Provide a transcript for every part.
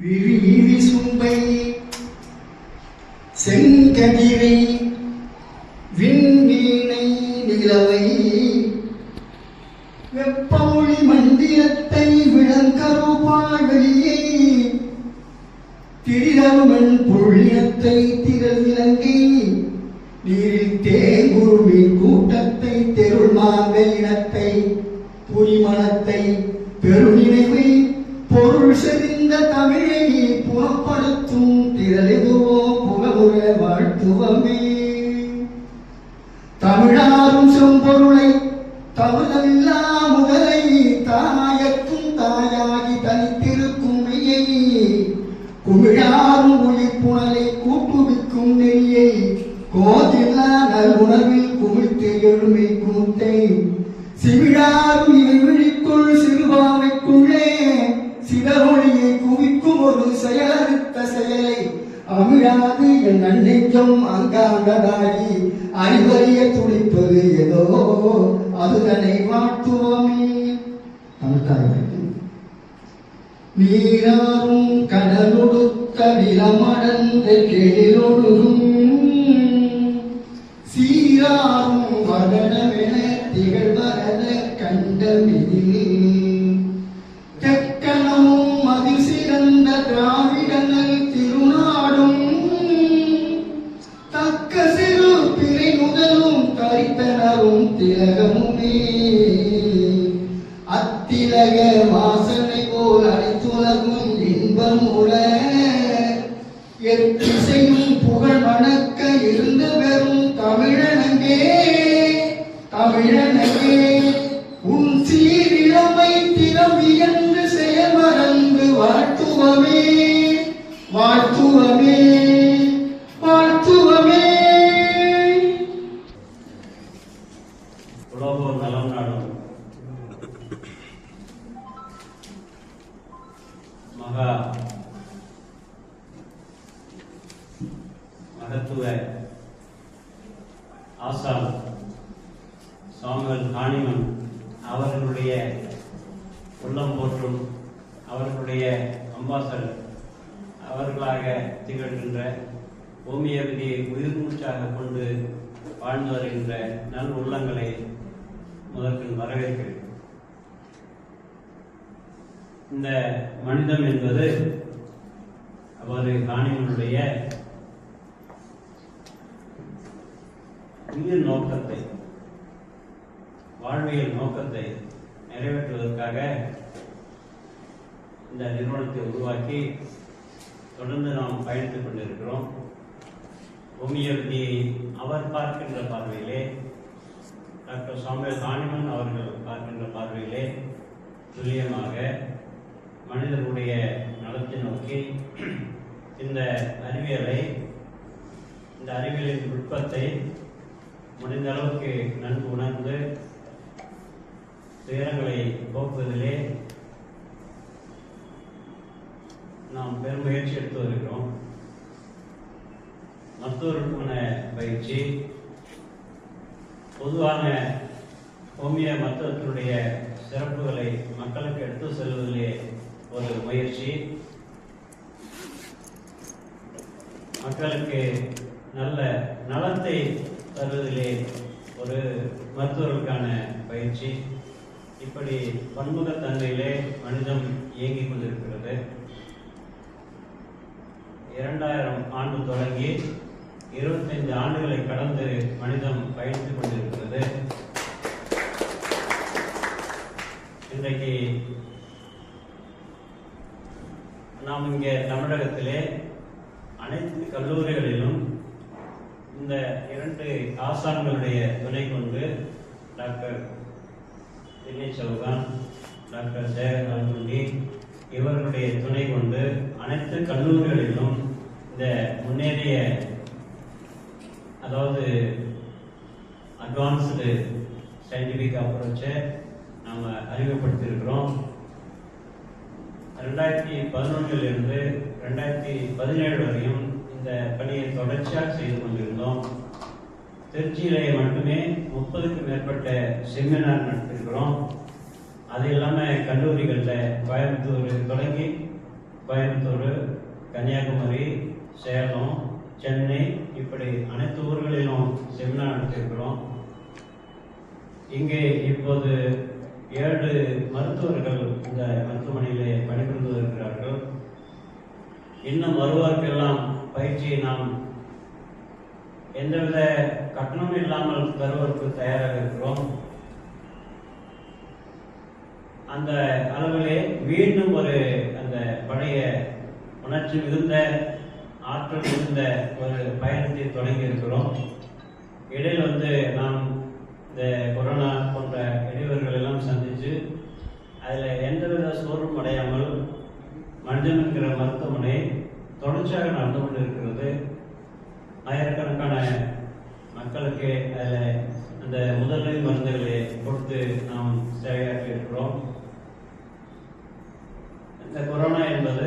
விழி சும்பை செங்கதிரை விண்வீணை நிலவை வெப்பமொழி மந்திரத்தை விளங்கருப்பாள் வெளியை திரிதருமன் புள்ளியத்தை திரள் விலங்கை நீரில் தேங்குருவின் கூட்டத்தை தெருள் மாங்கலினத்தை புரிமணத்தை பெருநினைவை பொருள் செறிந்த தமிழை புறப்படுத்தும் திரளெதுவோ புகமுற வாழ்த்துவமே. தமிழாரும் செம்பொருளை தவறுதலில்லா முதலை தாயக்கும் தாயாகி தனித்திருக்கும் மெய்யை குமிழாரும் ஒளிப்புணலை கூட்டுவிக்கும் நெறியை கோதில்லா நல்குணர்வில் குமிழ்த்து எழுமை கூத்தை சிவிழாரும் இவை விழிக்குள் சிறுபாவைக்குள்ளே சிதறொழியை குவிக்கும் ஒரு செயலறுத்த செயலை அமிழாது என் நெஞ்சம் அங்காங்கதாகி அறிவறிய துடிப்பது ஏதோ அதுதனை வாழ்த்துவமே. நீராரும் கடலொடுக்க நிலமடந்த கெழிலொழுகும் சீராரும் வதனமென திகழ்வரத கண்டமிதில் தெக்கணமும் அதில் சிறந்த திராவிடங்கள் திருநாடும் தக்க சிறு பிறை முதலும் தரித்தனரும் திலகமுமே அத்திலக வாசனை போல் அனைத்துலகும் இன்பம் உள எத்திசையும் புகழ் வணக்க இருந்த வெறும் தமிழனங்கே தமிழனங்கே உன் சீரிழமை திறம் வியந்து செயல்மறந்து வாழ்த்துவமே வாழ்த்துவமே வாழ்த்துவமே. உலகோர் நலம் நாடும் மகத்துவ ஆசான் சாமுவேல் ஹானிமன் அவர்களுடைய உள்ளம் போற்றும் அவர்களுடைய அம்பாசடர் அவர்களாக திகழ்கின்ற ஹோமியோபதியை உயிர் மூச்சாக கொண்டு வாழ்ந்து வருகின்ற நல் உள்ளங்களை முதற்கில் வரவேற்கிறேன். இந்த மனிதம் என்பது அவர் ஹானிமனுடைய உயிர் நோக்கத்தை வாழ்வியல் நோக்கத்தை நிறைவேற்றுவதற்காக இந்த நிறுவனத்தை உருவாக்கி தொடர்ந்து நாம் பயணித்துக் கொண்டிருக்கிறோம். ஹோமியோபதியை அவர் பார்க்கின்ற பார்வையிலே, டாக்டர் சாமுவேல் ஹானிமன் அவர்கள் பார்க்கின்ற பார்வையிலே துல்லியமாக மனிதனுடைய நலத்தை நோக்கி இந்த அறிவியலின் நுட்பத்தை முடிந்த அளவுக்கு நன்கு உணர்ந்து துயரங்களை போக்குவதிலே நாம் பெரும் முயற்சி எடுத்து வருகிறோம். மருத்துவருக்கான பயிற்சி, பொதுவான ஹோமியோ மருத்துவத்தினுடைய சிறப்புகளை மக்களுக்கு எடுத்து செல்வதிலே ஒரு முயற்சி, மக்களுக்கு நல்ல நலத்தை தருவதிலே ஒரு மருத்துவர்களுக்கான பயிற்சி, இப்படி பன்முகத்தன்மையிலே மனிதம் இயங்கிக் கொண்டிருக்கிறது. 2000 ஆண்டு தொடங்கி 25 ஆண்டுகளை கடந்து மனிதம் பயணித்துக் கொண்டிருக்கிறது. இன்றைக்கு நாம் இங்கே தமிழகத்திலே அனைத்து கல்லூரிகளிலும் இந்த 2 ஆசான்களுடைய துணை கொண்டு டாக்டர் தினேஷ் சௌகான், டாக்டர் ஜெயகாந்தி இவர்களுடைய துணை கொண்டு அனைத்து கல்லூரிகளிலும் இந்த முன்னேறிய அதாவது அட்வான்ஸ்டு சயின்டிஃபிக் அப்ரோச்சை நாம் அறிமுகப்படுத்தியிருக்கிறோம். 2011 2017 வரையும் இந்த பணியை தொடர்ச்சியாக செய்து கொண்டிருந்தோம். திருச்சியிலேயே மட்டுமே 30க்கும் மேற்பட்ட செமினார் நடத்திருக்கிறோம். அது இல்லாமல் கல்லூரிகளில் கோயம்புத்தூர் தொடங்கி கோயம்புத்தூர், கன்னியாகுமரி, சேலம், சென்னை இப்படி அனைத்து ஊர்களிலும் செமினார் நடத்தியிருக்கிறோம். இங்கே இப்போது 7 மருத்துவர்கள் இந்த மருத்துவமனையிலே பணிபுரிந்து வருகிறார்கள். இன்னும் வருவார்க்கெல்லாம் பயிற்சியை நாம் எந்தவித கட்டணம் இல்லாமல் தருவதற்கு தயாராக இருக்கிறோம். அந்த அளவிலே மீண்டும் அந்த பழைய உணர்ச்சி மிகுந்த ஆற்றல் மிகுந்த ஒரு பயணத்தை தொடங்கி இருக்கிறோம். இடையில் நாம் இந்த கொரோனா போன்ற இடையூறுகள் எல்லாம் சந்தித்து அதில் எந்தவித சோர்வும் அடையாமல் மனிதன் என்கிற மருத்துவமனை தொடர்ச்சியாக நடந்து கொண்டு இருக்கிறது. ஆயிரக்கணக்கான மக்களுக்கு அதில் அந்த முதலுதவி மருந்துகளை கொடுத்து நாம் சேவையாற்றி இருக்கிறோம். இந்த கொரோனா என்பது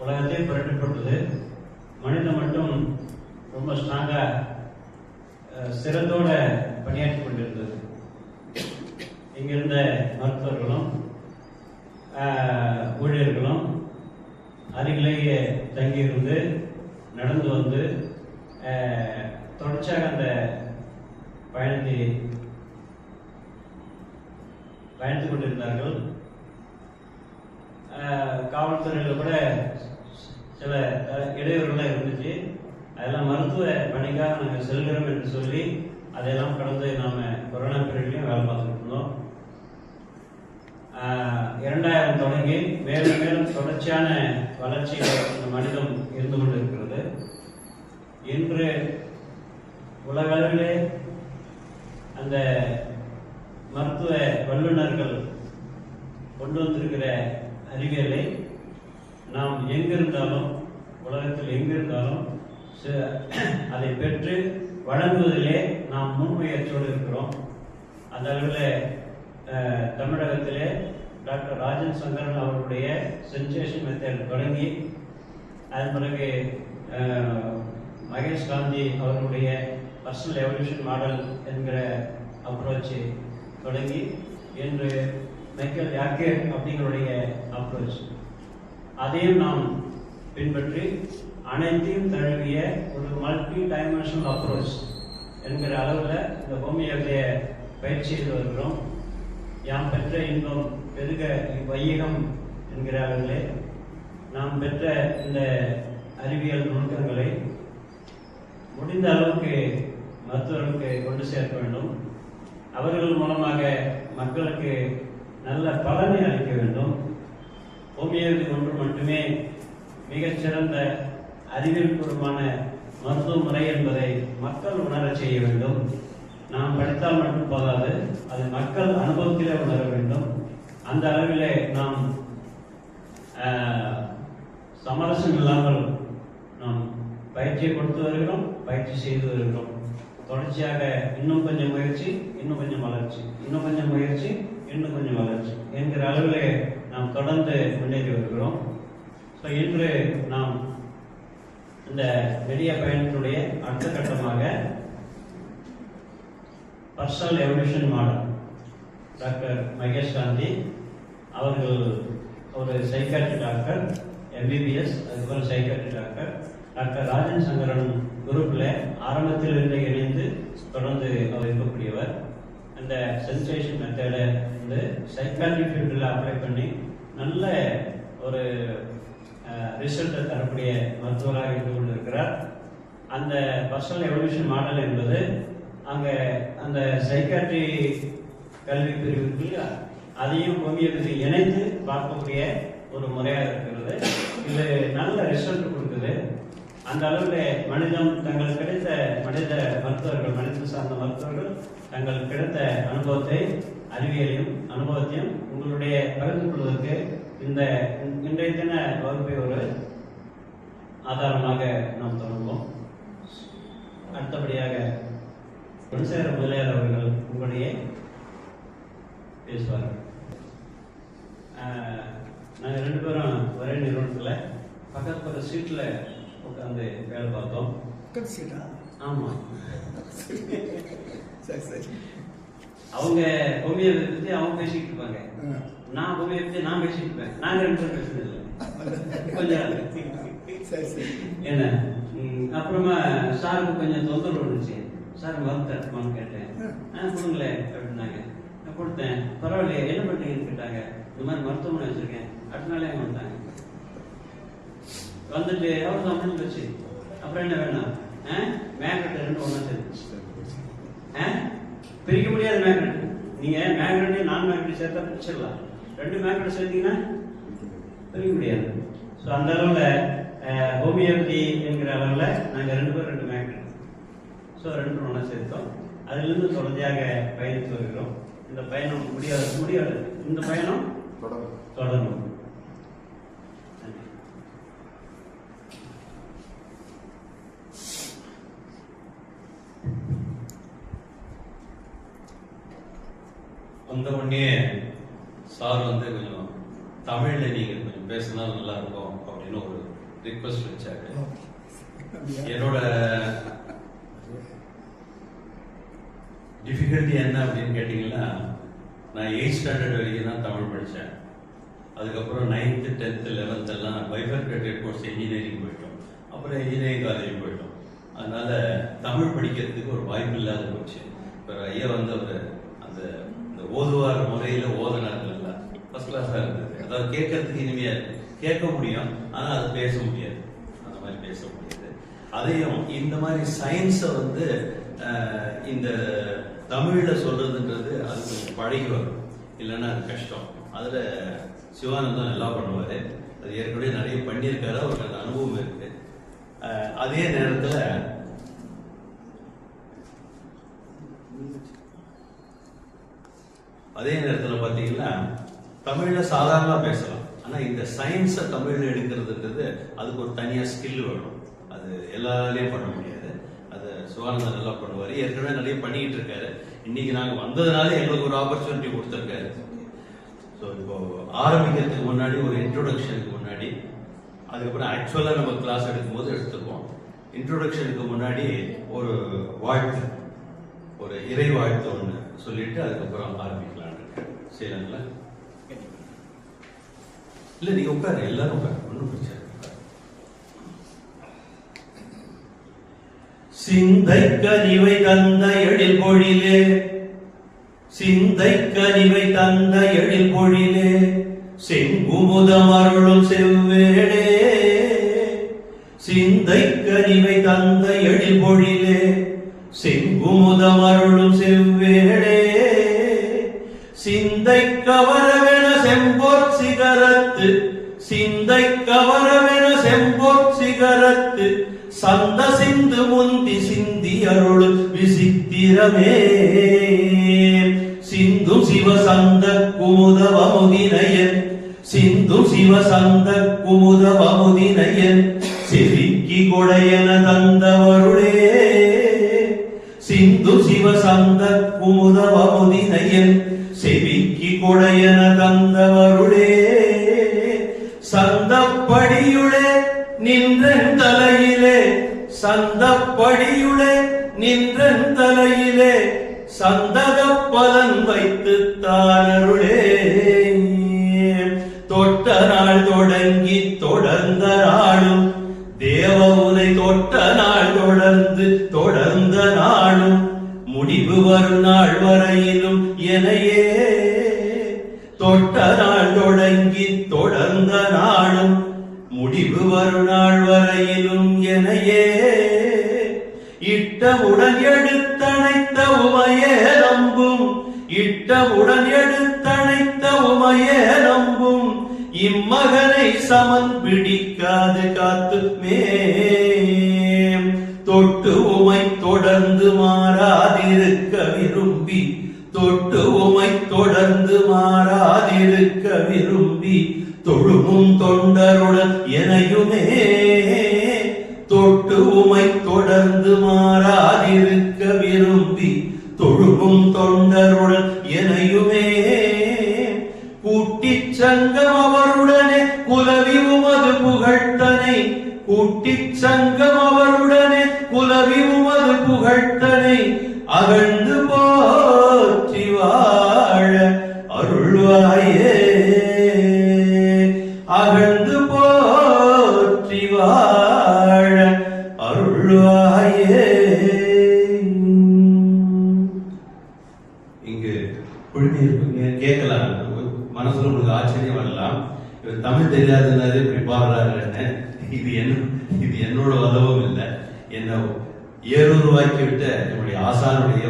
உலகத்தையும் புரட்டப்பட்டது. மனிதன் மட்டும் ரொம்ப ஸ்ட்ராங்காக சிரத்தோட பணியாற்றி கொண்டிருந்தது. இங்கிருந்த மருத்துவர்களும் ஊழியர்களும் அருகிலேயே தங்கியிருந்து நடந்து வந்து தொடர்ச்சியாக அந்த பயணித்துக் கொண்டிருந்தார்கள். காவல்துறையில் கூட சில இடையூறுகள்லாம் இருந்துச்சு. அதெல்லாம் மருத்துவ பணிக்காக நாங்கள் செல்கிறோம் என்று சொல்லி அதையெல்லாம் கடந்து நாம் கொரோனா பீரியட்லையும் வேலை பார்த்துட்டு இருந்தோம். 2000 தொடங்கி மேலும் மேலும் தொடர்ச்சியான வளர்ச்சியில் இந்த மனிதம் இருந்து கொண்டிருக்கிறது. இன்று உலகளவிலே அந்த மருத்துவ வல்லுநர்கள் கொண்டு வந்திருக்கிற அறிவியலை நாம் எங்கிருந்தாலும் உலகத்தில் எங்கிருந்தாலும் அதை பெற்று வழங்குவதிலே நாம் முன்முயற்சியோடு இருக்கிறோம். அந்த அளவில் தமிழகத்திலே டாக்டர் ராஜன் சங்கரன் அவர்களுடைய சென்சேஷன் மெத்தட் தொடங்கி அதன் பிறகு மகேஷ் காந்தி அவர்களுடைய பர்சனல் எவல்யூஷன் மாடல் என்கிற அப்ரோச் தொடங்கி இன்று மைக்கேல் யாக்கே அப்படிங்களுடைய அப்ரோச் அதையும் நாம் பின்பற்றி அனைத்தையும் தழுவிய ஒரு மல்டி டைமென்ஷனல் அப்ரோச் என்கிற அளவில் இந்த ஹோமியோபதியை பயிற்சி செய்து வருகிறோம். யாம் பெற்ற இன்பம் பெருக வையகம் என்கிற அளவிலே நாம் பெற்ற இந்த அறிவியல் நுணுக்கங்களை முடிந்த அளவுக்கு மருத்துவர்களுக்கு கொண்டு சேர்க்க வேண்டும். அவர்கள் மூலமாக மக்களுக்கு நல்ல பலனை அளிக்க வேண்டும். ஹோமியோபதி ஒன்று மட்டுமே மிகச்சிறந்த அறிவியல் பூர்வமான மருத்துவ முறை என்பதை மக்கள் உணர செய்ய வேண்டும். நாம் படித்தால் மட்டும் போதாது, அது மக்கள் அனுபவத்திலே உணர வேண்டும். அந்த அளவிலே நாம் சமரசம் இல்லாமல் நாம் பயிற்சியை கொடுத்து வருகிறோம், பயிற்சி செய்து வருகிறோம். தொடர்ச்சியாக இன்னும் கொஞ்சம் முயற்சி, இன்னும் கொஞ்சம் வளர்ச்சி, இன்னும் கொஞ்சம் முயற்சி, இன்னும் கொஞ்சம் வளர்ச்சி என்கிற அளவிலே நாம் தொடர்ந்து முன்னேறி வருகிறோம். ஸோ இன்று நாம் இந்த நெடிய பயணத்தினுடைய அடுத்த கட்டமாக personal evolution model doctor Mahesh Gandhi அவர்கள் ஒரு சைக்காட்ரி டாக்டர், MBBS, அதுக்கப்புறம் psychiatry doctor. Doctor Rajan Sankaran குரூப்பில் ஆரம்பத்தில் இருந்து இணைந்து தொடர்ந்து அவர் இருக்கக்கூடியவர். அந்த சென்சேஷன் மெத்தடை சைக்காட்ரி ஃபீல்டில் அப்ளை பண்ணி நல்ல ஒரு ரிசல்ட்டை தரக்கூடிய மருத்துவராக இருந்து கொண்டிருக்கிறார். அந்த பர்சனல் எவல்யூஷன் மாடல் என்பது அங்கே அந்த சைக்காட்ரி கல்வி பிரிவுக்கு அதையும் ஹோமியோபதி இணைத்து பார்க்கக்கூடிய ஒரு முறையாக இருக்கிறது. இது நல்ல ரிசல்ட் கொடுக்குது. அந்த அளவில் மனிதம் தங்களுக்கு கிடைத்த மனித மருத்துவர்கள், மனிதன் சார்ந்த மருத்துவர்கள் தங்களுக்கு கிடைத்த அனுபவத்தை, அறிவியலையும் அனுபவத்தையும் உங்களுடைய பகிர்ந்து கொள்வதற்கு இந்த இன்றைய தின வகுப்பை ஒரு ஆதாரமாக நாம் தொடங்குவோம். அடுத்தபடியாக குணசேகர முதலியார் அவர்கள் உங்களுடைய பேசுவார்கள். நாங்கள் 2 பேரும் ஒரே நிறுவனத்தில் பக்கத்து சீட்டில் உட்காந்து வேலை பார்த்தோம். ஆமாம், அவங்க ஹோமியோபதி பற்றி அவங்க பேசிக்கிட்டு இருப்பாங்க, நான் ஹோமியோபதி நான் பேசிட்டு இருப்பேன். நாங்கள் 2 பேரும் பேசுறது இல்லை. கொஞ்சம் என்ன அப்புறமா சாருக்கு கொஞ்சம் தொந்தரவு இருந்துச்சு. சார் மருந்து கேட்டேன். கொடுங்களேன் அப்படின்னாங்க. நான் கொடுத்தேன். பரவாயில்லையே என்ன பண்ணுறீங்கன்னு கேட்டாங்க. இந்த மாதிரி மருத்துவமனை வச்சிருக்கேன். அடுத்த நாளே வந்துட்டாங்க. வந்துட்டு அவர் தான் முடிஞ்சு வச்சு அப்புறம் என்ன வேணும்? மேக்னெட் ரெண்டு ஒன்றா சேர்த்து பிரிக்க முடியாது. மேக்னெட் நீங்க மேக்னெட் நான் மேக்னெட் சேர்த்தா பிரிச்சிடலாம். ரெண்டு மேக்னெட் சேர்த்தீங்கன்னா பிரிக்க முடியாது. ஸோ அந்த அளவில் ஹோமியோபதி என்கிற அளவில் நாங்கள் ரெண்டு மேக்னெட். ஸோ ரெண்டு ஒன்றா சேர்த்தோம். அதிலிருந்து தொடர்ச்சியாக பயணித்து வருகிறோம். இந்த பயணம் முடியாது. இந்த பயணம் தொடரும். வந்த உடனே சார் கொஞ்சம் தமிழ்ல நீங்க கொஞ்சம் பேசினா நல்லா இருக்கும் அப்படின்னு ஒரு ரிக்வெஸ்ட் வச்சாரு. என்னோட டிஃபிகல்ட்டி என்ன அப்படின்னு கேட்டீங்கன்னா, நான் 8th ஸ்டாண்டர்ட் வரைக்கும் தான் தமிழ் படித்தேன். அதுக்கப்புறம் 9th 10th 11th எல்லாம் பைஃபர்கேட்டட் கோர்ஸ் இன்ஜினியரிங் போயிட்டோம். அப்புறம் இன்ஜினியரிங் காலேஜ் போயிட்டோம். அதனால தமிழ் படிக்கிறதுக்கு ஒரு வாய்ப்பு இல்லாத போச்சு. இப்போ ஐயா அவர் அந்த ஓதுவார் முறையில் ஓதனார்கள் ஃபர்ஸ்ட் கிளாஸாக இருந்தது. அதாவது கேட்கறதுக்கு இனிமையாக இருக்கு, கேட்க முடியும், ஆனால் அது பேச முடியாது. அந்த மாதிரி பேச முடியாது. அதையும் இந்த மாதிரி சயின்ஸை இந்த தமிழில் சொல்றதுன்றது அது கொஞ்சம் பழகி வரும், இல்லைன்னா அது கஷ்டம். அதில் சிவானந்தம் நல்லா பண்ணுவார். அது ஏற்கனவே நிறைய பண்ணியிருக்காரு, அவருக்கு அந்த அனுபவம் இருக்கு. அதே நேரத்தில் பார்த்தீங்கன்னா தமிழில் சாதாரணமாக பேசலாம். ஆனால் இந்த சயின்ஸை தமிழில் எடுக்கிறதுன்றது அதுக்கு ஒரு தனியாக ஸ்கில் வேணும். அது எல்லாராலையும் பண்ண முடியாது. அது சிவானந்தம் நல்லா பண்ணுவார். ஏற்கனவே நிறைய பண்ணிக்கிட்டு இருக்காரு. இன்னைக்கு நாங்கள் வந்ததுனால எங்களுக்கு ஒரு ஆப்பர்ச்சுனிட்டி கொடுத்துருக்காரு. ஸோ இப்போ ஆரம்பிக்கிறதுக்கு முன்னாடி ஒரு இன்ட்ரோடக்ஷனுக்கு முன்னாடி, அதுக்கப்புறம் ஆக்சுவலாக நம்ம கிளாஸ் எடுக்கும்போது எடுத்துருப்போம். இன்ட்ரோடக்ஷனுக்கு முன்னாடி ஒரு வாழ்த்து, ஒரு இறை வாழ்த்து ஒன்று சொல்லிட்டு அதுக்கப்புறம் ஆரம்பிக்கலாம். செய்யலாங்களா? இல்லை நீங்க உட்காரு, எல்லாரும் உட்காரு, ஒன்றும் பிரச்சனை. சிந்தை கனிவை தந்த எழில் பொழிலே, சிந்தை கனிவை தந்த எழில் பொழிலே, செங்குமுதம் அருளும் செவ்வேடே. சிந்தை கனிவை தந்த எழில் பொழிலே, செங்குமுதம் அருளும் செவ்வேடே. சிந்தை கவரவென செம்போர் சிகரத்து, சிந்தை கவரவென செம்போர் சிகரத்து, சந்த சிந்து முந்தி சிந்தி அருள் விசித்திரமே. சிந்து சிவசந்த குமுத வமுதினயன், சிந்து சிவசந்த குமுத வமுதினயன், செவிக்கி கொடையன தந்தவருளே. சிந்து சிவசந்த குமுத வமுதினயன், செவிக்கி கொடையன தந்தவருளே. சந்தப்படியுளே நின்றன் தலையிலே, சந்தப்படியுளே நின்றன் தலையிலே, சந்தக பலன் வைத்து தானருளே. தொட்ட நாள் தொடங்கி தொடர்ந்த நாளும், தேவவுனை தொட்ட நாள் தொடர்ந்து தொடர்ந்த நாளும், முடிவு வரும் நாள் வரையிலும் எனையே. தொட்ட நாள் தொடங்கி தொடர்ந்த நாளும், முடிவு வரும் நாள் வரையிலும் எனையே. இட்டவுடன் எடுத்தணைத்த உமையே நம்பும், இட்டவுடன் எடுத்தணைத்த உமையே நம்பும், இம்மகனை சமன் பிடிக்காது காத்துமே. தொட்டு உமை தொடர்ந்து மாறாதிருக்க விரும்பி, தொட்டு உமை தொடர்ந்து மாறாதிருக்க விரும்பி, தொழுமும் தொண்டருடன் எனையுமே. தொட்டு உமை தொடர்ந்து மாறாதிருக்க விரும்பி, தொழுமும் தொண்டருடன் எனையுமே. கூட்டிச் சங்கம் அவருடனே குலவி உமது புகழ்த்தனை, கூட்டிச் சங்கம் அவருடனே குலவி உமது புகழ்த்தனை, அகழ்ந்து போற்றி வாழ அருள்வாயே. அகழ்ந்து உங்களுக்கு ஆச்சரியம் வரலாம், இவர் தமிழ் தெரியாதுன்னாரு இப்படி பாடுறாருன்னு. இது என்னோட உதவும் இல்லை, என்ன ஏறுருவாக்கி விட்ட என்னுடைய ஆசானுடைய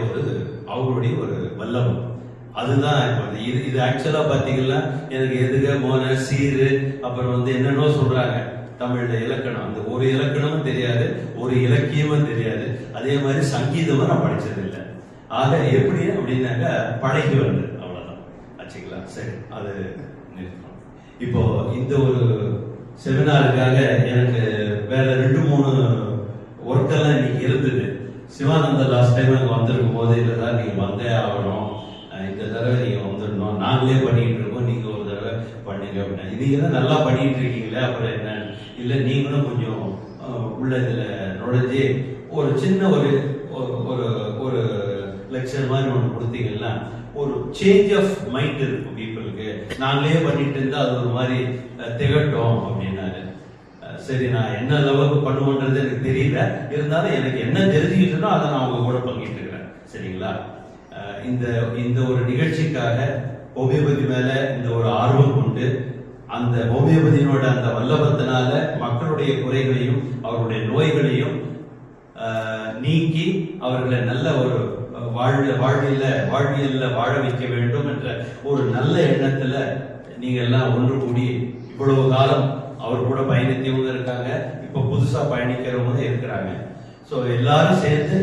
அவருடைய ஒரு வல்லபம். அதுதான் இப்போ இது ஆக்சுவலா பாத்தீங்கன்னா எனக்கு எதுக மோன சீரு அப்புறம் என்னென்னோ சொல்றாங்க. தமிழ்ல இலக்கணம், அந்த ஒரு இலக்கணமும் தெரியாது, ஒரு இலக்கியமும் தெரியாது. அதே மாதிரி சங்கீதமும் நான் படிச்சது இல்லை. ஆக எப்படி அப்படின்னாக்கா பழகி வந்து அவ்வளவுதான் ஆச்சுங்களா. சரி, அது நிறுத்தணும். இப்போ இந்த ஒரு செமினாருக்காக எனக்கு வேற 2-3 ஒர்க்கெல்லாம் இன்னைக்கு இருந்தது. சிவானந்த லாஸ்ட் டைம் அங்கே வந்திருக்கும் போது இல்லைதான் நீங்க வந்தே ஆகணும், இந்த தடவை நீங்க வந்துடணும், நாங்களே பண்ணிட்டு இருக்கோம், நீங்க ஒரு தடவை பண்ணுங்க அப்படின்னா. நீங்க தான் நல்லா பண்ணிட்டு இருக்கீங்களே, அப்புறம் என்ன இல்லை நீங்களும் கொஞ்சம் உள்ள இதுல நுழைஞ்சு ஒரு சின்ன ஒரு ஒரு லெக்சர் மாதிரி ஒன்று கொடுத்தீங்கன்னா ஒரு சேஞ்ச் ஆஃப் மைண்ட் இருக்கும் பீப்புளுக்கு. நாங்களே பண்ணிட்டு இருந்தா அது ஒரு மாதிரி திகட்டும் அப்படின்னாரு. சரி, நான் என்ன அளவுக்கு பண்ணுவோன்றது எனக்கு தெரியல, இருந்தாலும் எனக்கு என்ன தெரிஞ்சுக்கிட்டோ அதை நான் அவங்க கூட பங்கிட்டு இருக்கிறேன். சரிங்களா. இந்த ஒரு நிகழ்ச்சிக்காக ஹோமியோபதி மேல இந்த ஒரு ஆர்வம் கொண்டு அந்த ஹோமியோபதியினோட அந்த வல்லபத்தினால மக்களுடைய குறைகளையும் அவருடைய நோய்களையும் நீக்கி அவர்களை நல்ல ஒரு வாழ்வியல்ல வாழ வைக்க வேண்டும் என்ற ஒரு நல்ல எண்ணத்துல நீங்க எல்லாம் ஒன்று கூடி இவ்வளவு காலம் அவர் கூட பயணித்தவங்க இருக்காங்க, இப்ப புதுசா பயணிக்கிறவங்க இருக்கிறாங்க. சோ எல்லாரும் சேர்ந்து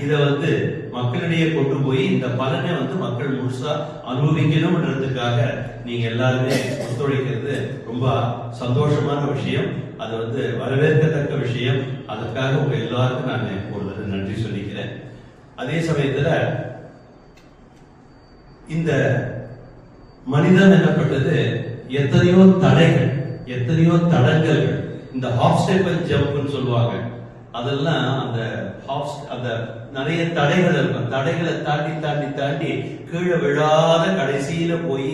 இதை மக்களிடையே கொண்டு போய் இந்த பலனை மக்கள் முழுசா அனுபவிக்கணும்ன்றதுக்காக நீங்க எல்லாருமே ஒத்துழைக்கிறது ரொம்ப சந்தோஷமான விஷயம். அது வரவேற்கத்தக்க விஷயம். அதற்காக உங்க எல்லாருக்கும் நான் ஒரு தடவை நன்றி சொல்லிக்கிறேன். அதே சமயத்துல இந்த மனிதன் என்னப்பட்டது எத்தனையோ தடைகள், எத்தனையோ தடங்கல்கள், இந்த ஹாப் ஸ்டெப் அண்ட் ஜம்ப்னு சொல்லுவாங்க. அதெல்லாம் அந்த நிறைய தடைகள் இருக்கும். தடைகளை தாண்டி தாண்டி தாண்டி கீழே விழாத கடைசியில போய்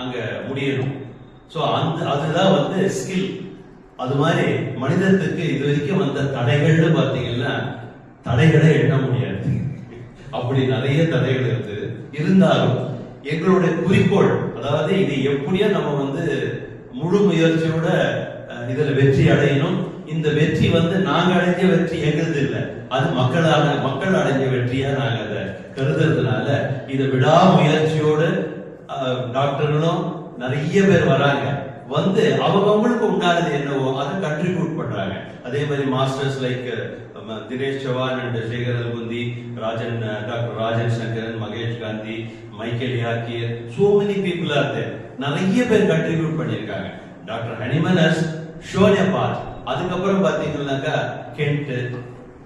அங்க முடியணும். சோ அதுதான் ஸ்கில். அது மாதிரி மனிதத்துக்கு இது வரைக்கும் வந்த தடைகள்னு பாத்தீங்கன்னா தடைகளை எண்ண முடியாது, அப்படி நிறைய தடைகள் இருக்கு. இருந்தாலும் எங்களுடைய குறிக்கோள், அதாவது இது எப்படியோ நம்ம முழு முயற்சியோட இதுல வெற்றி அடையணும். இந்த வெற்றி நாங்க அடைஞ்ச வெற்றி எங்கிறது இல்லை, அது மக்கள் அடைஞ்ச வெற்றியா நாங்க அதை கருதுறதுனால இதை விடாமுயற்சியோடு டாக்டர்களும் நிறைய பேர் வராங்க. அவங்களுக்கு உண்டானது என்னவோ அதை கண்ட்ரிபியூட் பண்றாங்க. அதே மாதிரி masters like Dinesh Chavan and Shekhar Alkunti, doctor Rajan Sankaran, Mahesh Gandhi, Michael யாக்கியர், so many people are there. நிறைய பேர் கண்ட்ரிபியூட் பண்ணிருக்காங்க. Doctor Hahnemann has shown a path. அதுக்கப்புறம் பாத்தீங்கன்னாக்கா கென்ட்,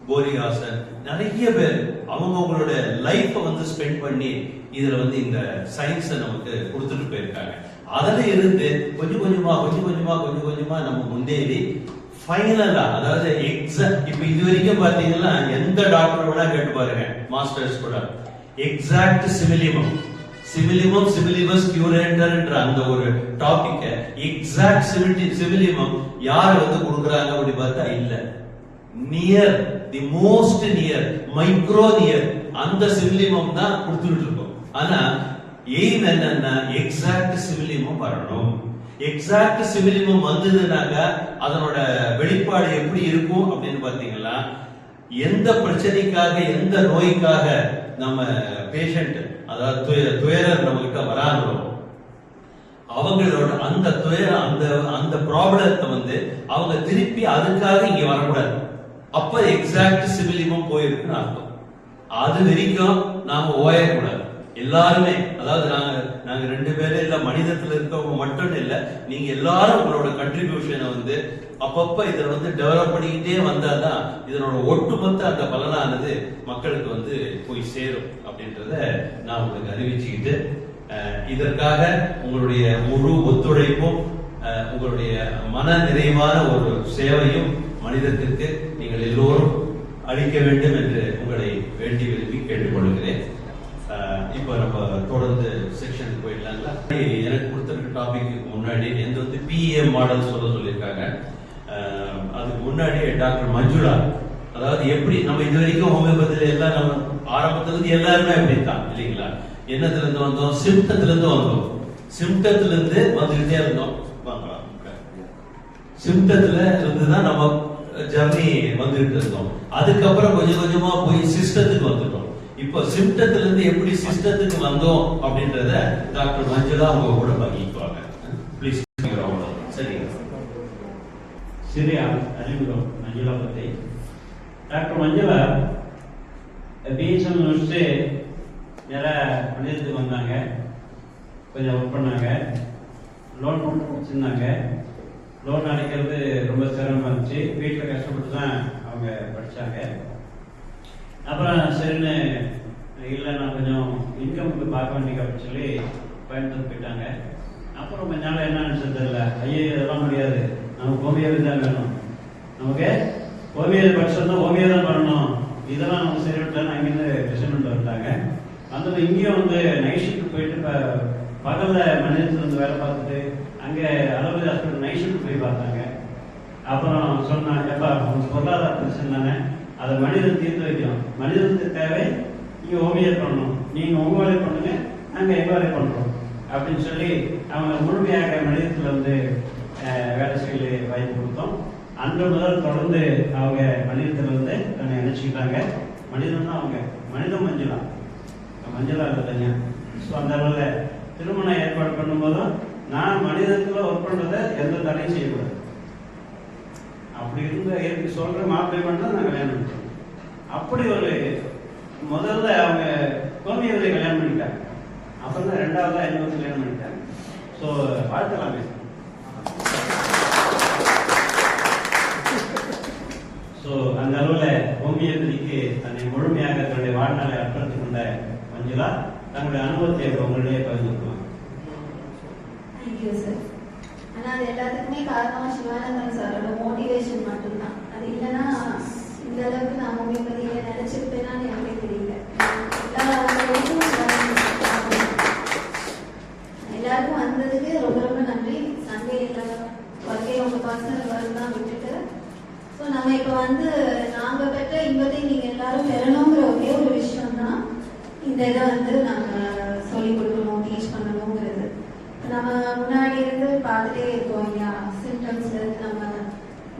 போரிஹாசன், நிறைய பேர் அவங்களோட லைஃப் ஸ்பெண்ட் பண்ணி இதுல இந்த சயின்ஸை நமக்கு கொடுத்துட்டு போயிருக்காங்க. அதுல இருந்து கொஞ்சம் கொஞ்சமா நம்ம முன்னேறி ஃபைனலா, அதாவது இப்ப இது வரைக்கும் பாத்தீங்கன்னா எந்த டாக்டரோட கேட்டு பாருங்க, மாஸ்டர்ஸ் கூட எக்ஸாக்ட் சிமிலிமஸ் கியூரேட்டர் என்ற அந்த ஒரு டாபிக் எக்ஸாக்ட் சிமிலிமம் யார் கொடுக்குறாங்க அப்படி பார்த்தா இல்ல. Near, the most near, micro near அந்த சிமிலிமம் தான் கொடுத்துட்டு இருக்கோம். ஆனா எய்ம் என்னன்னா எக்ஸாக்ட் சிமிலிமம் வரணும். எக்ஸாக்ட் சிமிலிமம் வந்ததுனாக்க அதனோட வெளிப்பாடு எப்படி இருக்கும் அப்படின்னு பாத்தீங்கன்னா, எந்த பிரச்சனைக்காக எந்த நோய்க்காக நம்ம பேஷண்ட், அதாவது துயரர் நம்ம கிட்ட வராங்களோ அவங்களோட அந்த துயரம் அந்த ப்ராப்ளத்தை அவங்க திருப்பி அதுக்காக இங்க வரக்கூடாது. அப்ப எக்ஸாக்ட் சிமிலிமம் போயிருக்குன்னு அர்த்தம். அது வரைக்கும் நாம ஓயக்கூடாது எல்லாருமே. அதாவது நாங்க 2 பேரும் இல்ல, மனிதத்துல இருக்கவங்க மட்டும் இல்ல, நீங்க எல்லாரும் உங்களோட கண்ட்ரிபியூஷனை அப்பப்ப இதுல டெவலப் பண்ணிக்கிட்டே வந்தாதான் இதனோட ஒட்டுமொத்த அந்த பலனானது மக்களுக்கு போய் சேரும் அப்படின்றத நான் உங்களுக்கு அறிவிச்சுக்கிட்டு, இதற்காக உங்களுடைய முழு ஒத்துழைப்பும் உங்களுடைய மன நிறைவான ஒரு சேவையும் மனிதத்திற்கு நீங்கள் எல்லோரும் அளிக்க வேண்டும் என்று உங்களை வேண்டி விரும்பி கேட்டுக்கொள்கிறேன். இப்ப நம்ம தொடர்ந்து செக்ஷனுக்கு போயிடலாங்களா? எனக்கு கொடுத்திருக்க டாபிக்கு முன்னாடி PEM மாடல் சொல்லியிருக்காங்க. அதுக்கு முன்னாடி டாக்டர் மஞ்சுளா, அதாவது எப்படி நம்ம இது வரைக்கும் ஹோமியோபதியில எல்லாம் நம்ம ஆரம்பத்துல இருந்து எல்லாருமே அப்படித்தான் இல்லைங்களா? என்னத்துல இருந்து வந்தோம்? சிம்டத்துல இருந்து வந்தோம். சிம்டத்துல இருந்து வந்துகிட்டே இருந்தோம். சிம்டத்துல இருந்துதான் நம்ம ஜர்னி வந்துகிட்டு இருந்தோம். அதுக்கப்புறம் கொஞ்சம் கொஞ்சமா போய் சிஸ்டத்துக்கு வந்துட்டோம். இப்போ சிம்டத்துல இருந்து எப்படி சிஸ்டத்துக்கு வந்தோம் அப்படின்றத டாக்டர் மஞ்சுளா அவங்க கூட பகிர்ந்துக்குவாங்க. ப்ளீஸ். சரி, சிறிய அறிமுகம் மஞ்சுளா பத்தி. டாக்டர் மஞ்சுளா பிஎஸ்எம் முடிச்சுட்டு நிறைய மனிதத்துக்கு வந்தாங்க, கொஞ்சம் ஒர்க் பண்ணாங்க, லோன் வச்சுருந்தாங்க. லோன் அடைக்கிறது ரொம்ப சிரமமாக இருந்துச்சு, வீட்டில் கஷ்டப்பட்டு தான் அவங்க படித்தாங்க. அப்புறம் சரின்னு இல்லை நான் கொஞ்சம் இன்கமுக்கு பார்க்க வேண்டிய அப்படின்னு சொல்லி கோயம்புத்தூர் போயிட்டாங்க. அப்புறம் கொஞ்ச நாள் என்ன நினச்சது தெரியல, ஐயோ இதெல்லாம் முடியாது, நமக்கு ஹோமியோபதி தான் வேணும், நமக்கு ஹோமியோபதி படிச்சோம்னா ஹோமியோ தான் பண்ணணும், இதெல்லாம் நமக்கு சரி விட்டாலும் அங்கேருந்து ரிசல்ட் வந்துட்டாங்க. வந்தது இங்கேயும் வந்து நைட் ஷிஃப்ட் போயிட்டு இப்போ பகலில் மனிதத்தில் வந்து வேலை பார்த்துட்டு அங்கே அலோபதி ஹாஸ்பிட்டல் நைட் ஷிஃப்ட் போய் பார்த்தாங்க. அப்புறம் சொன்னாங்க, எப்பா உங்களுக்கு பொருளாதார பிரச்சனை தானே, அதை மனிதன் தீர்த்து வைக்கணும், மனிதனுக்கு தேவை நீங்கள் ஹோமியோ பண்ணணும், நீங்கள் உங்கள் வேலை பண்ணுங்க, நாங்கள் எங்கள் வேலை பண்ணுறோம் அப்படின்னு சொல்லி அவங்க முழுமையாக மனிதத்தில் வந்து வேலை செய்ய வாய்ப்பு கொடுத்தோம். அன்று முதல் தொடர்ந்து அவங்க மனிதத்தில் வந்து தன்னை நினைச்சுக்கிட்டாங்க. மனிதன் தான் அவங்க, மனிதன் மஞ்சுளா, மஞ்சளா இல்லை தனியா. ஸோ அந்த அளவில் திருமணம் ஏற்பாடு பண்ணும்போதும் நான் மனிதத்தில் ஒர்க் பண்ணுறதை எந்த தடையும் செய்யக்கூடாது. அப்படி இருந்த ஏற்க சொல்கிற மாப்பிள்ளை மட்டும் நான் கல்யாணம் பண்ணிட்டேன். அப்படி ஒரு முதல்ல அவங்க கோமியவரை கல்யாணம் பண்ணிட்டாங்க, அப்புறம் தான் ரெண்டாவதாக என்னோட கல்யாணம் பண்ணிட்டாங்க. ஸோ வாழ்த்தலாமே. ஸோ அந்த அளவில் ஹோமியோபதிக்கு தன்னை முழுமையாக தன்னுடைய வாழ்நாளை அர்ப்பணித்துக் கொண்ட மஞ்சுளா தங்களுடைய அனுபவத்தை உங்களுடைய பகிர்ந்துக்குவாங்க. Thank you sir. ஆனால் அது எல்லாத்துக்குமே காரணம் சிவானந்தன் சாரோட மோட்டிவேஷன் மட்டும்தான். அது இல்லைன்னா இந்த அளவுக்கு நான் ஹோமியோபதியை நினைச்சிருப்பேனான்னு எனக்கே தெரியல. எல்லாருக்கும் வந்ததுக்கு ரொம்ப ரொம்ப நன்றி. சண்டே ஒர்க்கே உங்கள் பர்சனல் ஒர்க் தான் விட்டுட்டு ஸோ நம்ம இப்போ வந்து நாங்கள் பெற்ற இன்பத்தை நீங்கள் எல்லாரும் பெறணுங்கிற ஒரே ஒரு விஷயம் தான் இந்த இதை வந்து நாங்கள் சொல்லிக் கொடுக்கணும், டீச் பண்ணணுங்கிறது. நம்ம முன்னாடி இருந்து பார்த்துட்டே இருக்கோம் இல்லையா, சிம்டம்ஸ்ல இருந்து நம்ம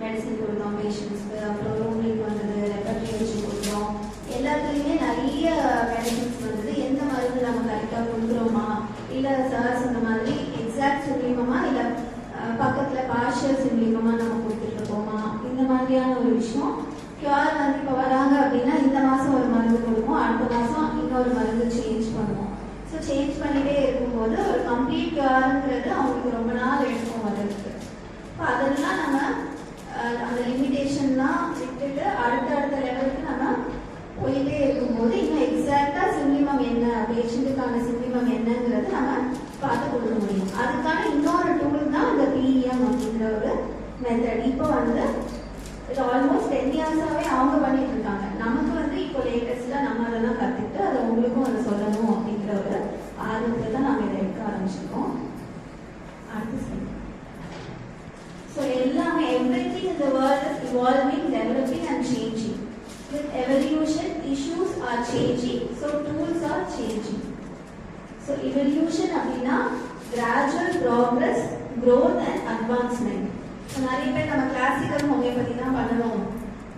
மெடிசன் கொடுத்தோம் பேஷண்ட்ஸ்க்கு, அப்புறம் ரூம்லிங் வந்தது, ரெப்பர்ட்ரி வச்சு கொடுத்தோம், எல்லாத்துலேயுமே நிறைய மெடிசன்ஸ் வந்தது. எந்த மருந்து நம்ம கரெக்டாக கொடுக்குறோமா, இல்லை சார் சொன்ன மாதிரி எக்ஸாக்ட் சிம்லிமமா இல்லை பக்கத்தில் பார்ஷியல் சிம்லிமமா நம்ம கொடுத்துட்டு இருக்கோமா, இந்த மாதிரியான ஒரு விஷயம். கியூர் வந்து இப்போ வராங்க அப்படின்னா இந்த மாதம் ஒரு மருந்து கொடுப்போம், அடுத்த மாதம் இன்னொரு மருந்து சேஞ்ச் பண்ணுவோம். ஸோ சேஞ்ச் பண்ணிகிட்டே இருக்கும்போது ஒரு கம்ப்ளீட் கியூருங்கிறது அவங்களுக்கு ரொம்ப நாள் எடுக்கும் வர்றதுக்கு. இப்போ அதெல்லாம் நம்ம அந்த லிமிடேஷன்லாம் விட்டுட்டு அடுத்தடுத்த லெவலுக்கு நம்ம போயிட்டே இருக்கும்போது இன்னும் எக்ஸாக்டாக சிம்லிமம் என்ன, பேஷண்ட்டுக்கான சிம்லிமம் என்னங்கிறது நம்ம பார்த்து கொடுக்க முடியும். அதுக்கான இன்னொரு டூல் தான் இந்த பிஇஎம் அப்படிங்கிற ஒரு மெத்தட். இப்போ வந்து இது ஆல்மோஸ்ட் 10 இயர்ஸாகவே அவங்க பண்ணிட்டு இருக்காங்க. நமக்கு வந்து இப்போ லேட்டஸ்ட்டாக நம்ம அதெல்லாம் கற்றுக்கிட்டு அதை உங்களுக்கும் அதை சொல்லணும் அப்படிங்கிற ஒரு ஆர்வத்தில் தான் நாங்கள் இதை எடுக்க ஆரம்பிச்சிருக்கோம். அடுத்து ஸோ எல்லாமே everything in the world is evolving, developing and changing. With evolution, issues are changing, so tools are changing. So evolution அப்படின்னா gradual progress, growth and advancement. நிறைய பேர் நம்ம கிளாசிக்கல் ஹோமியோபதி தான் பண்ணணும்,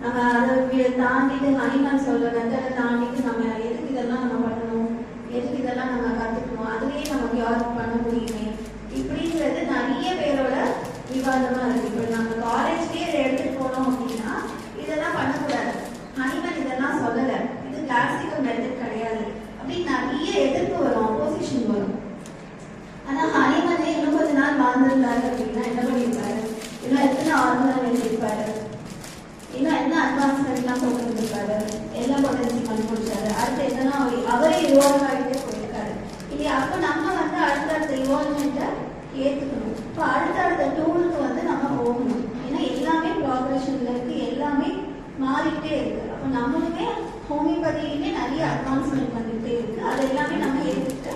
நம்ம அதை தாண்டிட்டு ஹனிமன் சொல்ற மெத்தடை தாண்டிட்டு நம்ம எதுக்கு இதெல்லாம் நம்ம பண்ணணும், எதுக்கு இதெல்லாம் நம்ம கற்றுக்கணும், அதுலேயே நம்ம கியூர் பண்ண முடியுமே, இப்படிங்கிறது நிறைய பேரோட விவாதமாக இருக்குது. இப்போ நம்ம காலேஜ்லேயே இதை எடுத்துகிட்டு போனோம் அப்படின்னா இதெல்லாம் பண்ணக்கூடாது, ஹனிமன் இதெல்லாம் சொல்லலை, இது கிளாசிக்கல் மெத்தட் கிடையாது அப்படின்னு நிறைய எதிர்ப்பு வரும், அப்போசிஷன் வரும். ஆனால் ஹனிமனே இன்னும் கொஞ்ச நாள் வாழ்ந்துருந்தாரு அப்படின்னா என்ன பண்ணியிருப்பாரு, இன்னும் எத்தனை ஆர்கன் எழுதியிருப்பாரு, இன்னும் என்ன அட்வான்ஸ்மெண்ட்லாம் கொண்டு வந்திருக்காரு, எல்லாம் பொட்டன்சி கண்டுபிடிச்சாரு, அடுத்து என்னன்னா அவரே இவால்வ் ஆகிட்டே போயிருக்காரு இல்லையா. அப்போ நம்ம வந்து அடுத்தடுத்த இவால்வ்மெண்ட்டை ஏற்றுக்கணும். இப்போ அடுத்தடுத்த டூலுக்கு வந்து நம்ம போகணும். ஏன்னா எல்லாமே ப்ராக்ரெஷனில் இருக்குது, எல்லாமே மாறிக்கிட்டே இருக்குது. அப்போ நம்மளுமே ஹோமியோபதியிலுமே நிறைய அட்வான்ஸ்மெண்ட் வந்துகிட்டே இருக்குது. அது எல்லாமே நம்ம ஏற்றுக்கிட்டு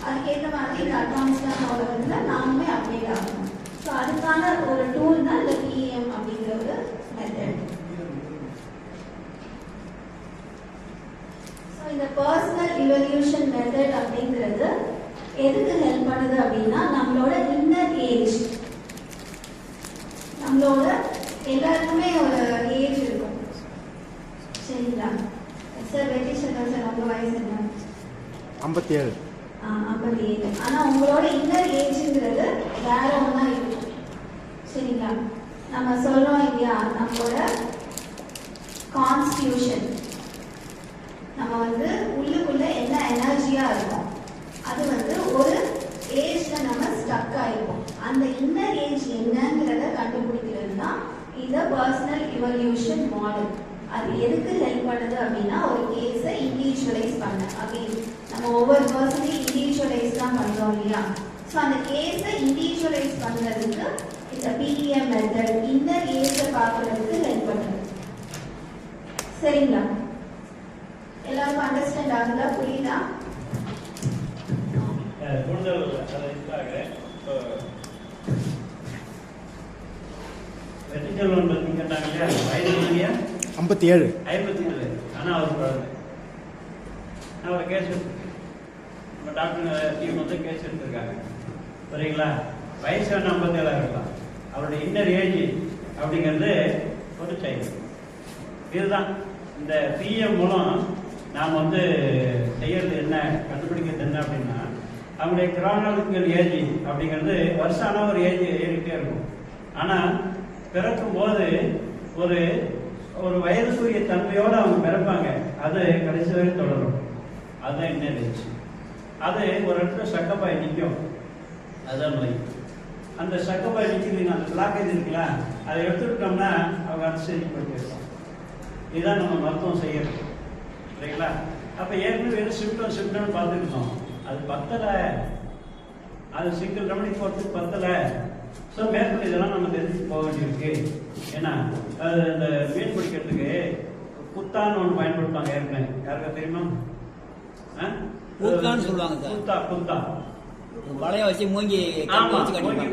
அதுக்கேற்ற மாதிரி இந்த அட்வான்ஸ்டான உலகத்தில் நாமுமே அப்டேட் ஆகணும். ஸோ அதுக்கான ஒரு டூல் தான் இந்த பிஇஎம் அப்படிங்கிற ஒரு மெத்தட். ஸோ இந்த பர்சனல் இவல்யூஷன் மெத்தட் அப்படிங்கிறது எதுக்கு ஹெல்ப் பண்ணுது அப்படின்னா 57. 57. ஆனா உங்களோட இன்னர் ஏஜ்ங்கிறது வேற ஒண்ணா இருக்கும். சரிங்களா? நம்ம சொல்றோம் இல்லையா, நம்மளோட கான்ஸ்டிடியூஷன், நம்ம வந்து உள்ளுக்குள்ள என்ன எனர்ஜியா இருக்கும், அது வந்து ஒரு ஏஜ்ல நம்ம ஸ்டக் ஆயிருப்போம். அந்த இன்னர் ஏஜ் என்னங்கிறத கண்டுபிடிக்கிறது தான் இந்த பர்சனல் இவல்யூஷன் மாடல். அது எதுக்கு ஹெல்ப் பண்ணுது அப்படின்னா, ஒரு கேஸை இண்டிவிஜுவலைஸ் பண்ண. அப்படி நம்ம ஒவ்வொரு பர்சனையும் இண்டிவிஜுவலைஸ் தான் பண்றோம் இல்லையா? ஸோ அந்த கேஸை இண்டிவிஜுவலைஸ் பண்றதுக்கு இந்த பிடிஎம் மெத்தட் இன்னர் ஏஜை பார்க்கறதுக்கு ஹெல்ப் பண்ணுது. சரிங்களா? எல்லாருக்கும் அண்டர்ஸ்டாண்ட் ஆகுதா, புரியுதா? கூடுதல் இதுக்காக இப்போ வெற்றிச்சல் ஒன்று கேட்டாங்க இல்லையா, வயது இல்லையா 57. 57. ஆனால் அவர் குழந்தை. நான் ஒரு கேஸ் எடுத்துருக்கேன். நம்ம டாக்டர் டீம் வந்து கேஸ் எடுத்திருக்காங்க. சரிங்களா? வயசு வேணா 57 இருக்கலாம். அவருடைய இன்னர் ஏஜ் அப்படிங்கிறது ஒரு சைல்டு. இதுதான் இந்த பிஎம் மூலம் நாம் வந்து செய்யறது என்ன, கண்டுபிடிக்கிறது என்ன அப்படின்னா, அவங்களுடைய கிரானாலஜிக்கல் ஏஜ் அப்படிங்கிறது வருஷம் ஆனால் ஒரு ஏஜ் ஏறிக்கிட்டே இருக்கும். ஆனால் பிறக்கும் போது ஒரு ஒரு வயது சூரிய தன்மையோடு அவங்க பிறப்பாங்க. அது கடைசி வரை தொடரும். அதுதான் இன்னர் ஏஜ். அது ஒரு இடத்துல சக்கப்பாய் நிற்கும். அதுதான் நோய். அந்த சக்கப்பாய் நிற்கிறது, அந்த பிளாக்கேஜ் இருக்கலாம், அதை எடுத்துக்கிட்டோம்னா அவங்க அடுத்த ஸ்டேஜ் போயிட்டு. இதுதான் நம்ம மருத்துவம் செய்யறது. சரிங்களா? அப்போ ஏற்கனவே வெறும் சிம்டம்னு பார்த்துக்கிட்டோம். அது பத்தலை, அது சிங்கிள் ரெமடி போகிறதுக்கு பத்தலை. ஸோ மேற்கொண்டு இதெல்லாம் நம்ம தெரிஞ்சுட்டு போக வேண்டியிருக்கு. ஏன்னா இந்த மீன் பிடிக்கிறதுக்கு குத்தான்னு ஒன்று பயன்படுத்துவாங்க. ஏற்கனவே யாருக்கா தெரியுமா? குத்தான்னு சொல்லுவாங்க சார். குத்தா குத்தா வளைய வச்சு மூங்கி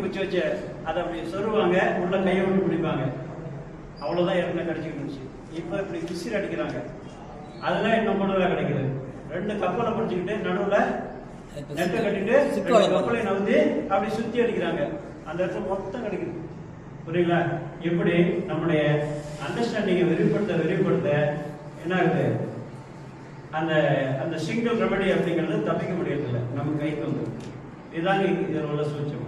குச்சி வச்சு அதை அப்படி சொருவாங்க, உள்ள கையை விட்டு பிடிப்பாங்க. அவ்வளோதான் ஏற்கனவே கிடைச்சிக்கிட்டு இருந்துச்சு. இப்போ இப்படி விசிறி அடிக்கிறாங்க. அதெல்லாம் இன்னும் கூடுதலாக கிடைக்குது. 2 கப்பலை பிடிச்சிக்கிட்டு நடுவில் நெட்டை கட்டிட்டு கப்பலை நவுந்து அப்படி சுற்றி அடிக்கிறாங்க. அந்த இடத்துல மொத்தம் கிடைக்குது. புரியுங்களா? இப்படி நம்முடைய அண்டர்ஸ்டாண்டிங்கை விரிவுபடுத்த என்ன ஆகுது, அந்த அந்த சிங்கிள் ரெமடி அப்படிங்கிறது தப்பிக்க முடியறதில்லை, நம்ம கைக்கு வந்து. இதுதாங்க இதில் உள்ள சூட்சம்.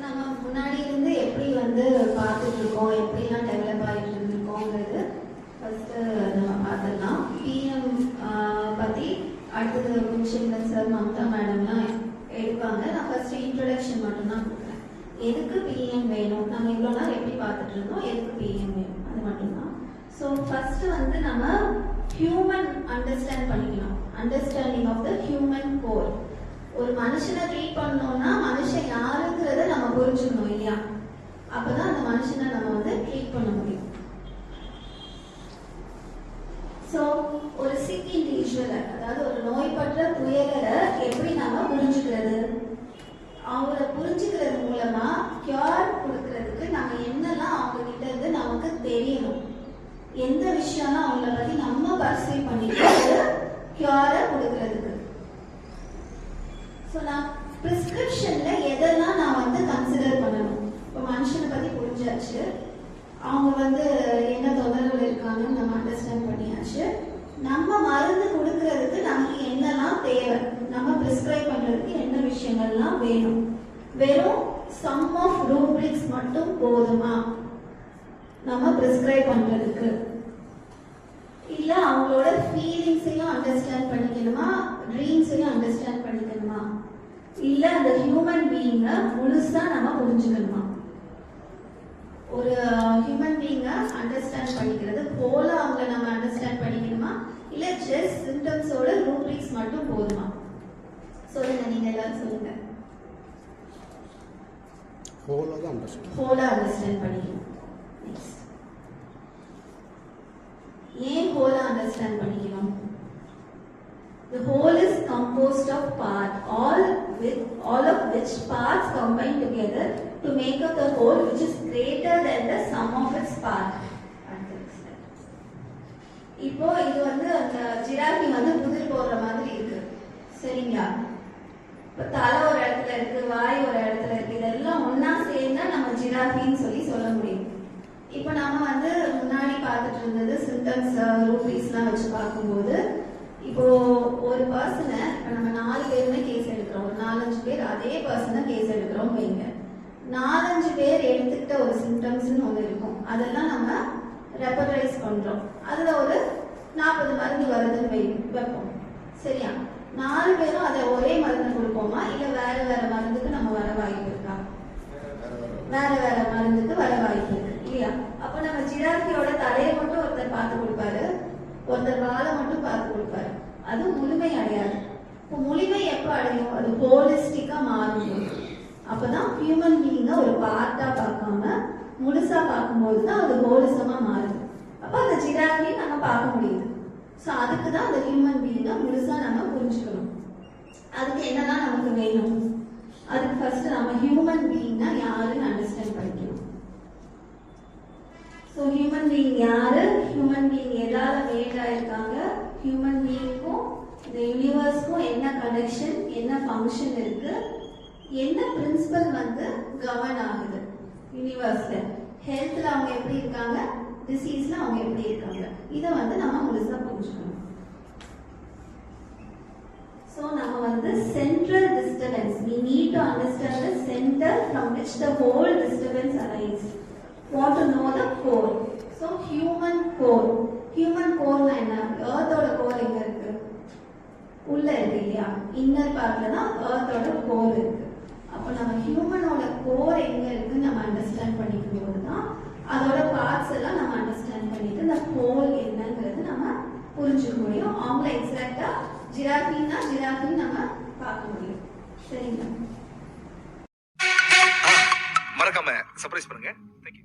நம்ம முன்னாடி இருந்து எப்படி வந்து பார்த்துட்டு இருக்கோம், எப்படிலாம் டெவலப் ஆகிட்டு இருந்திருக்கோங்கிறது ஃபர்ஸ்ட் நம்ம பார்த்துடலாம். பிஎம் பற்றி அடுத்தது முன்ஷிங்கன் சார், மம்தா மேடம்லாம் எடுப்பாங்க. நான் ஃபர்ஸ்ட் இன்ட்ரடக்ஷன் மட்டும்தான் கொடுக்குறேன். எதுக்கு பிஎம் வேணும், நம்ம இவ்வளோ நாள் எப்படி பார்த்துட்டு இருந்தோம், எதுக்கு பிஎம் வேணும், அது மட்டும்தான். ஸோ ஃபர்ஸ்ட் வந்து நம்ம ஹியூமன் அண்டர்ஸ்டாண்ட் பண்ணிக்கணும். Understanding of the human core. ஒரு மனுஷனை ட்ரீட் பண்ணோம்னா மனுஷன் யாருங்கிறத நம்ம புரிஞ்சுக்கணும் இல்லையா? அப்பதான் அந்த மனுஷனை நம்ம வந்து ட்ரீட் பண்ண முடியும். ஸோ ஒரு சிக் இண்டிவிஜுவலை, அதாவது ஒரு நோய்பட்ட துயரரை எப்படி நம்ம புரிஞ்சுக்கிறது? அவங்கள புரிஞ்சுக்கிறது மூலமா கியூர் கொடுக்கறதுக்கு நம்ம என்னெல்லாம் அவங்க கிட்ட இருந்து நமக்கு தெரியணும், எந்த விஷயம்லாம் அவங்கள பத்தி நம்ம பர்சீவ் பண்ணிட்டு கியூரை கொடுக்கறதுக்கு. ஸோ நான் ப்ரிஸ்கிரிப்ஷன்ல எதெல்லாம் நான் வந்து கன்சிடர் பண்ணணும்? இப்போ மனுஷனை பத்தி புரிஞ்சாச்சு, அவங்க வந்து என்ன தொந்தரவுகள் இருக்காங்கன்னு நம்ம அண்டர்ஸ்டாண்ட் பண்ணியாச்சு. நம்ம மருந்து கொடுக்கறதுக்கு நமக்கு என்னெல்லாம் தேவை, நம்ம ப்ரிஸ்கிரைப் பண்றதுக்கு என்ன விஷயங்கள்லாம் வேணும்? வெறும் சம் ஆஃப் ரூப்ரிக்ஸ் மட்டும் போதுமா நம்ம ப்ரிஸ்கிரைப் பண்றதுக்கு? இல்ல அவங்களோட ஃபீலிங்ஸையும் அண்டர்ஸ்டாண்ட் பண்ணிக்கணுமா, ட்ரீம்ஸையும் அண்டர்ஸ்டாண்ட் பண்ணிக்கணுமா, இல்ல அந்த ஹியூமன் பீயிங்கை முழுசா நம்ம புரிஞ்சுக்கணுமா? ஒரு ஹியூமன் பீயிங்கை அண்டர்ஸ்டாண்ட் பண்ணிக்கிறது போல அவங்கள நம்ம அண்டர்ஸ்டாண்ட் பண்ணிக்கணுமா, இல்ல ஜஸ்ட் சிம்டம்ஸோட ரூப்ரிக்ஸ் மட்டும் போதுமா? சொல்லுங்க, நீங்க எல்லாரும் சொல்லுங்க. ஹோலா அண்டர்ஸ்டாண்ட் பண்ணிக்கணும். நெக்ஸ்ட், ஏன் ஹோலா அண்டர்ஸ்டாண்ட் பண்ணிக்கணும்? The whole is composed of parts, all of which parts combine together to make up the whole, which is greater than the sum of its parts. இப்போ இது வந்து அந்த ஜிராஃபி வந்து புதிர் போடுற மாதிரி இருக்கு. சரிங்களா? இப்போ தலை ஒரு இடத்துல இருக்கு, வாய் ஒரு இடத்துல இருக்கு, இதெல்லாம் ஒன்னா சேர்ந்தா நம்ம ஜிராஃபின்னு சொல்ல முடியும். இப்போ நம்ம வந்து முன்னாடி பார்த்துட்டு இருந்தது சிம்டம்ஸ் ரூபீஸ்லாம் வச்சு பார்க்கும்போது இப்போ ஒரு பர்சனை இப்போ நம்ம 4 பேருமே கேஸ் எடுக்கிறோம், ஒரு 4-5 பேர் அதே பர்சனை கேஸ் எடுக்கிறோம் வைங்க. 4-5 பேர் எடுத்துக்கிட்ட ஒரு சிம்டம்ஸ்னு ஒன்று இருக்கும், அதெல்லாம் நம்ம ரெப்பரைஸ் பண்றோம். அதுல ஒரு 40 மருந்து வருதுன்னு வைப்போம், சரியா? 4 பேரும் அதை ஒரே மருந்து கொடுப்போமா, இல்ல வேற வேற மருந்துக்கு நம்ம வர வாய்ப்பு இருக்கா? வேற வேற மருந்துக்கு வர வாய்ப்பு இருக்கு இல்லையா? அப்ப நம்ம ஜிராஃபியோட தலையை மட்டும் ஒருத்தர் பார்த்து கொடுப்பாரு, ஒருத்தர் வாழை மட்டும் பார்த்து கொடுப்பாரு. அது முழுமை அடையாது. இப்போ முழுமை எப்ப அடையும்? அது ஹோலிஸ்டிக்கா மாறும். அப்பதான் ஹியூமன் பீயிங்க ஒரு பார்ட்டா பார்க்காம முழுசா பார்க்கும்போது தான் அது ஹோலிசமா மாறுது. அப்ப அந்த ஜிராஃபியை நம்ம பார்க்க முடியுது. ஸோ அதுக்கு தான் அந்த ஹியூமன் பீயிங்கை முழுசா நம்ம புரிஞ்சுக்கணும். அதுக்கு என்னதான் நமக்கு வேணும்? அதுக்கு ஃபர்ஸ்ட் நம்ம ஹியூமன் பீயிங்னா யாருன்னு அண்டர்ஸ்டாண்ட் பண்ணிக்கணும். ஸோ ஹியூமன் பீயிங் யாரு, ஹியூமன் பீயிங் எதால மேட் ஆயிருக்காங்க, ஹியூமன் பீயிங்க்கும் இந்த யூனிவர்ஸ்க்கும் என்ன கனெக்ஷன், என்ன ஃபங்க்ஷன் இருக்கு, என்ன பிரின்சிபல் வந்து கவர்ன் ஆகுது யூனிவர்ஸ்ல, ஹெல்த்ல அவங்க எப்படி இருக்காங்க, டிசீஸ்ல அவங்க எப்படி இருக்காங்க, இதை வந்து நம்ம முழுசா புரிஞ்சுக்கணும். So நம்ம வந்து central disturbance, we need to understand the center from which the whole disturbance arises. Want to know the core. So human core. Human core என்ன? Earth ஓட core எங்க இருக்கு? உள்ள இருக்கு இல்லையா? இன்னர் பார்ட்ல தான் Earth ஓட core இருக்கு. அப்போ நம்ம ஹியூமனோட கோர் எங்க இருக்குன்னு நம்ம அண்டர்ஸ்டாண்ட் பண்ணிக்கும் போது தான் அதோட பார்ட்ஸ் எல்லாம் நம்ம அண்டர்ஸ்டாண்ட் பண்ணிட்டு இந்த ஹோல் என்னங்கிறது நம்ம புரிஞ்சுக்க முடியும். அவங்கள எக்ஸாக்டா ஜிராஃபின்னா ஜிராஃபின்னு நம்ம பார்க்க முடியும். சரிங்களா? மறக்காம சர்ப்ரைஸ் பண்ணுங்க. தேங்க்யூ.